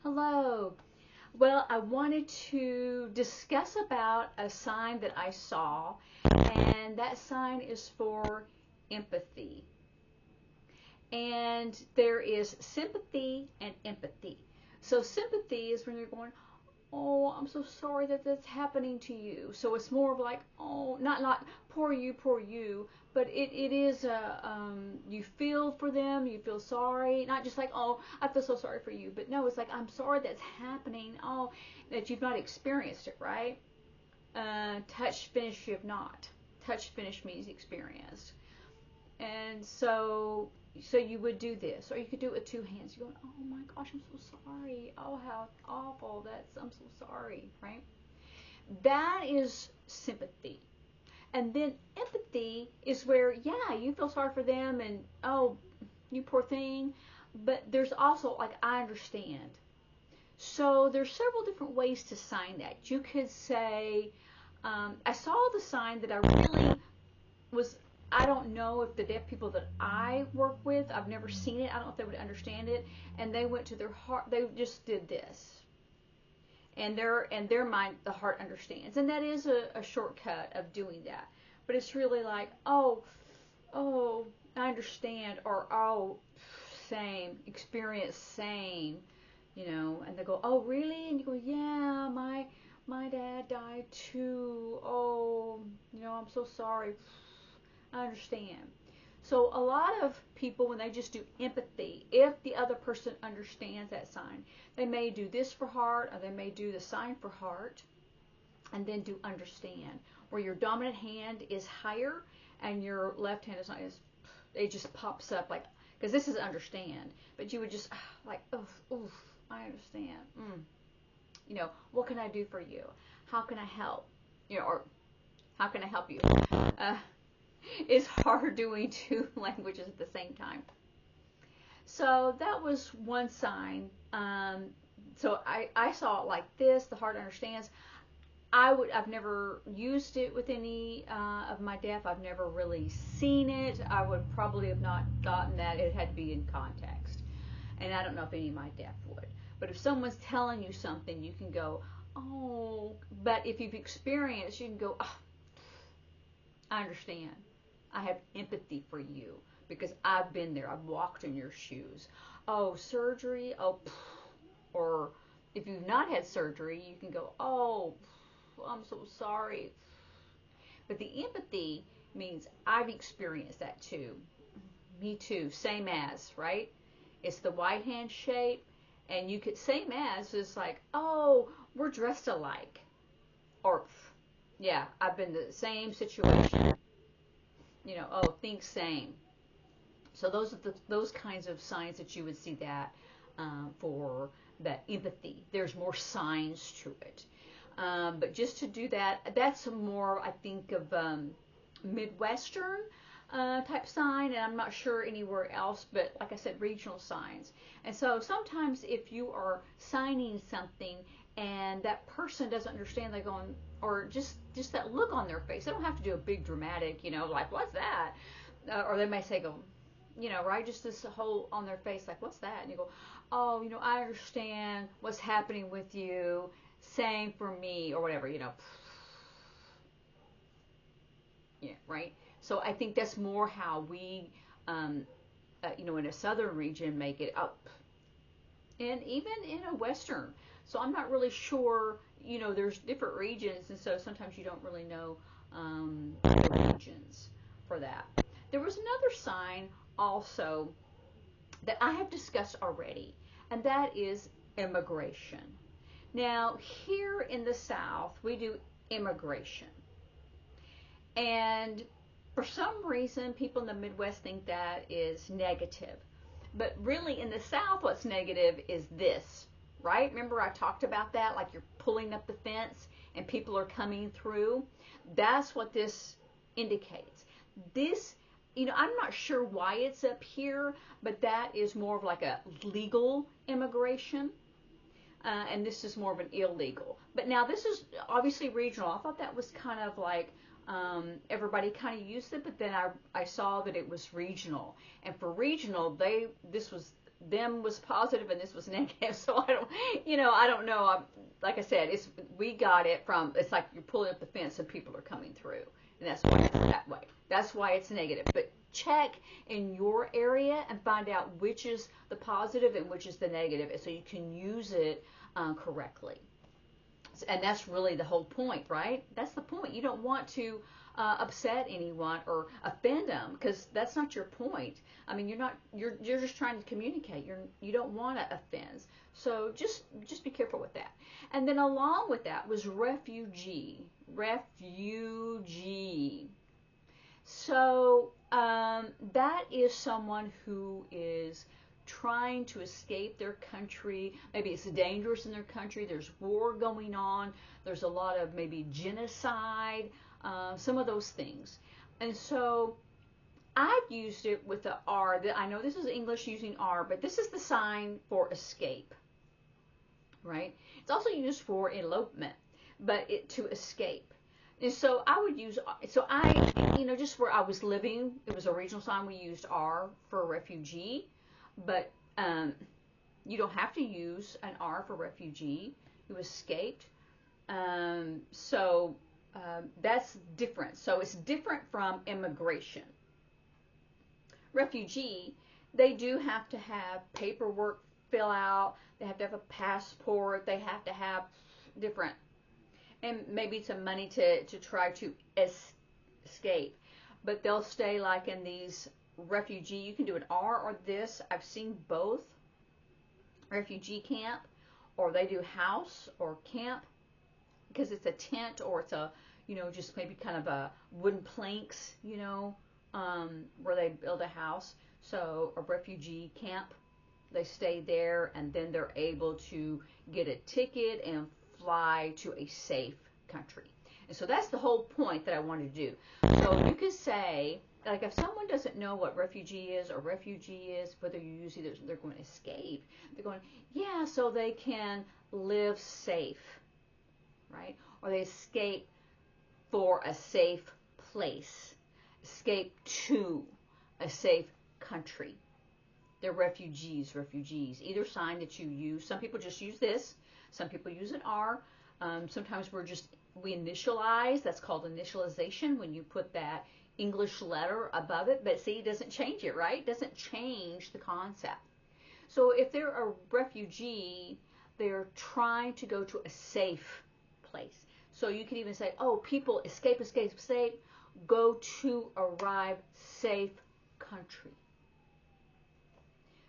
Hello. Well, I wanted to discuss about a sign that I saw, and that sign is for empathy. And there is sympathy and empathy. So sympathy is when you're going, oh, I'm so sorry that that's happening to you. So it's more of like, oh, not poor you, but it is you feel for them, you feel sorry, not just like, oh, I feel so sorry for you, but no, it's like, I'm sorry that's happening. Oh, that you've not experienced it, right? Touch, finish, you have not. Touch, finish means experienced. And so you would do this, or you could do it with two hands. You're going, oh my gosh, I'm so sorry. Oh, how awful. I'm so sorry, right? That is sympathy. And then empathy is where, yeah, you feel sorry for them and, oh, you poor thing. But there's also, like, I understand. So there's several different ways to sign that. You could say, I saw the sign that I really was, I don't know if the deaf people that I work with, I've never seen it, I don't know if they would understand it, and they went to their heart, they just did this. And their mind, the heart understands. And that is a shortcut of doing that. But it's really like, oh, I understand, or oh, same, experience same, and they go, oh really? And you go, yeah, my dad died too. Oh, I'm so sorry. I understand. So a lot of people, when they just do empathy, if the other person understands that sign, they may do this for heart, or they may do the sign for heart, and then do understand, where your dominant hand is higher and your left hand is not as, it just pops up like, because this is understand, but you would just like, oof, I understand. What can I do for you? How can I help? Or how can I help you? Uh, it's hard doing two languages at the same time. So that was one sign. So I saw it like this. The heart understands. I've never used it with any of my deaf. I've never really seen it. I would probably have not gotten that. It had to be in context. And I don't know if any of my deaf would. But if someone's telling you something, you can go, oh. But if you've experienced, you can go, oh, I understand. I have empathy for you because I've been there. I've walked in your shoes. Oh, surgery? Oh, or if you've not had surgery, you can go, oh, I'm so sorry. But the empathy means I've experienced that too. Me too. Same as, right? It's the white hand shape. And you could, same as is like, oh, we're dressed alike. Or, yeah, I've been in the same situation. Oh, think same. So those are those kinds of signs that you would see that for that empathy. There's more signs to it. But just to do that, that's more, I think, of Midwestern type sign, and I'm not sure anywhere else, but like I said, regional signs. And so sometimes if you are signing something and that person doesn't understand, they're going, or just that look on their face. They don't have to do a big dramatic, like, what's that? Or they may say, go, right, just this whole on their face, like, what's that? And you go, oh, I understand what's happening with you. Same for me, or whatever, Yeah, right. So I think that's more how we, in a southern region, make it up, and even in a western. So I'm not really sure. There's different regions, and so sometimes you don't really know the regions for that. There was another sign also that I have discussed already, and that is immigration. Now, here in the South, we do immigration. And for some reason, people in the Midwest think that is negative. But really, in the South, what's negative is this, right? Remember I talked about that, like you're pulling up the fence and people are coming through. That's what this indicates. This, I'm not sure why it's up here, but that is more of like a legal immigration. And this is more of an illegal. But now this is obviously regional. I thought that was kind of like everybody kind of used it, but then I saw that it was regional. And for regional, this was them was positive and this was negative. So I don't know. Like I said, we got it from, it's like you're pulling up the fence and people are coming through. And that's why it's that way. That's why it's negative. But check in your area and find out which is the positive and which is the negative, so you can use it correctly. And that's really the whole point, right? That's the point. You don't want to upset anyone or offend them, because that's not your point. I mean, you're just trying to communicate. You don't want to offend. So just be careful with that. And then along with that was refugee. So that is someone who is trying to escape their country. Maybe it's dangerous in their country. There's war going on. There's a lot of maybe genocide, some of those things. And so I've used it with the R. I know this is English using R, but this is the sign for escape, right? It's also used for elopement, but to escape. And so I would use, just where I was living, it was a regional sign, we used R for refugee, but you don't have to use an R for refugee who escaped. So that's different. So it's different from immigration. Refugee, they do have to have paperwork fill out, they have to have a passport, they have to have different, and maybe some money to try to escape. But they'll stay like in these refugee, you can do an R or this. I've seen both. Refugee camp, or they do house or camp, because it's a tent, or it's a, just maybe kind of a wooden planks, where they build a house. So a refugee camp, they stay there, and then they're able to get a ticket and fly to a safe country. And so that's the whole point that I wanted to do. So you could say, like, if someone doesn't know what refugee is, whether you use either, they're going to escape, they're going, yeah, so they can live safe, right? Or they escape for a safe place, escape to a safe country. They're refugees. Either sign that you use. Some people just use this. Some people use an R. Sometimes we initialize. That's called initialization, when you put that English letter above it. But see, it doesn't change it, right? It doesn't change the concept. So if they're a refugee, they're trying to go to a safe place. So you can even say, oh, people escape, go to arrive safe country.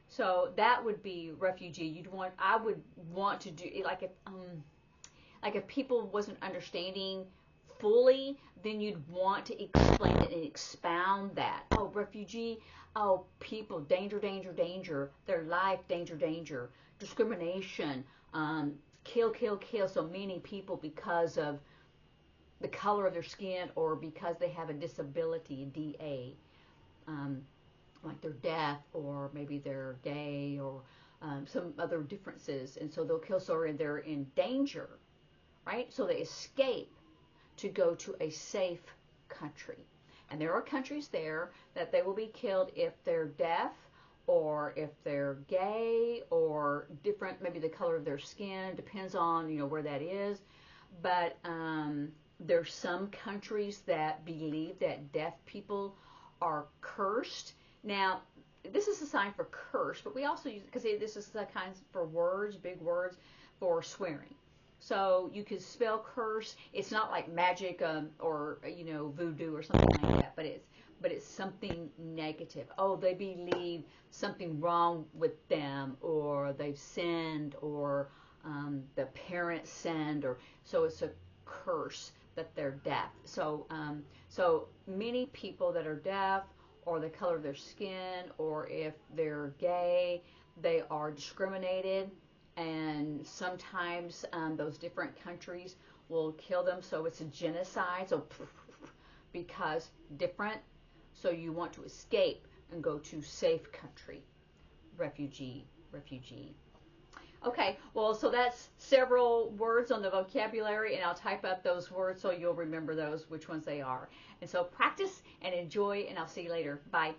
So that would be refugee. I would want to do, like if people wasn't understanding fully, then you'd want to explain it and expound that. Oh, refugee, oh, people, danger, their life, danger, discrimination, kill, so many people because of the color of their skin, or because they have a disability, DA, like they're deaf, or maybe they're gay, or some other differences, and so they'll kill, so they're in danger, right? So they escape to go to a safe country. And there are countries there that they will be killed if they're deaf, or if they're gay, or different, maybe the color of their skin, depends on, where that is. But there's some countries that believe that deaf people are cursed. Now, this is a sign for curse, but we also use it because this is the kind for words, big words, for swearing. So you can spell curse. It's not like magic or voodoo or something like that, but it's something negative. Oh, they believe something wrong with them, or they've sinned, or the parents sinned, or so it's a curse that they're deaf. So many people that are deaf, or the color of their skin, or if they're gay, they are discriminated, and sometimes those different countries will kill them. So it's a genocide. So because different, so you want to escape and go to safe country. Refugee. Okay, well, so that's several words on the vocabulary, and I'll type up those words so you'll remember those, which ones they are. And so practice and enjoy, and I'll see you later. Bye.